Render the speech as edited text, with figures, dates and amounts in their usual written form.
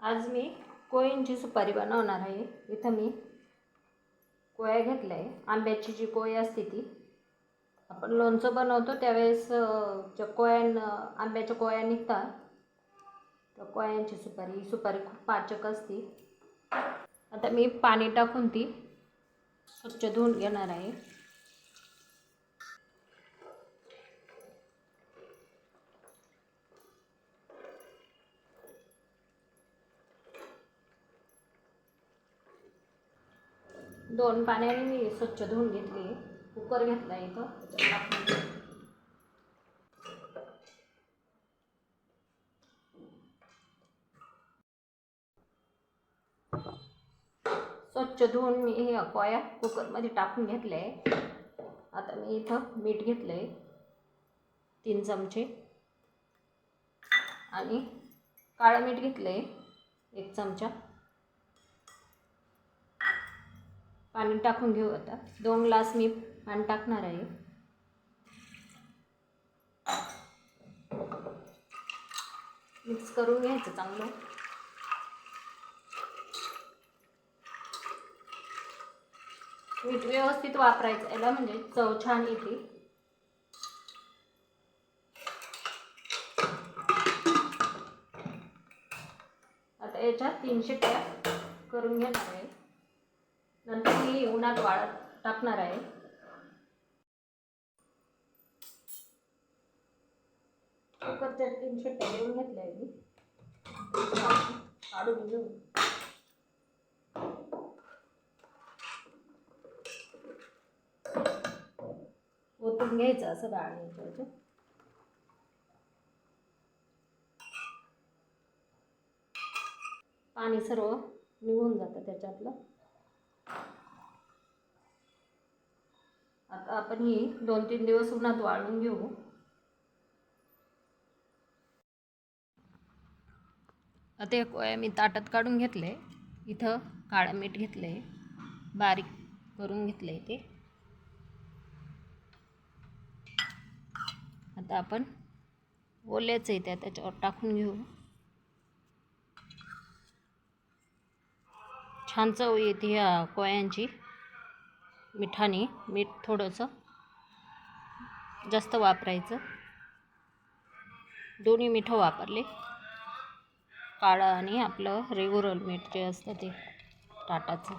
आज मी कोळींची सुपारी बनवणार आहे। इथं मी कोया घेतल्या आहे। आंब्याची जी कोय असते ती आपण लोणचं बनवतो त्यावेळेस आंब्याच्या कोया निघतात, त्या कोयांची सुपारी खूप पाचक असते। आता मी पाणी टाकून ती स्वच्छ धुवून घेणार आहे। दोन पाण्याने मी स्वच्छ धुवून घेतली। कुकर घेतला इथं, स्वच्छ धुवून मी हे कोया कुकरमध्ये टाकून घेतले। आता मी इथं मीठ घेतले 3 चमचे आणि काळं मीठ घेतले 1 चमचा। पाणी टाकून घेऊ। आता 2 ग्लास मी पाणी टाकणार आहे। मिक्स करून घ्यायचं चांगलं। मीठ व्यवस्थित वापरायचं याला, म्हणजे चव छान येते। आता याच्या 3 शिट्ट्या करून घेणार आहे, नंतर मी उन्हात वाळत टाकणार आहे। कुकरच्या 3 शिट्ट्या देऊन घेतल्या आहे मी, काढून घेऊ। ओतून घ्यायचं असं गाळणीच्या। पाणी सर्व निघून जातं त्याच्यातलं। आता आपण ही 2-3 दिवस उन्हात वाळून घेऊ। आता हे कोया मी ताटात काढून घेतले। इथं काळं मीठ घेतले, बारीक करून घेतले ते। आता आपण ओलेच आहे त्याच्यावर टाकून घेऊ। छान चव येते ह्या कोयांची मिठाने। मीठ थोडंसं जास्त वापरायचं। दोन्ही मिठं वापरले, काळं आणि आपलं रेग्युलर मीठ जे असतं ते ताटाचं।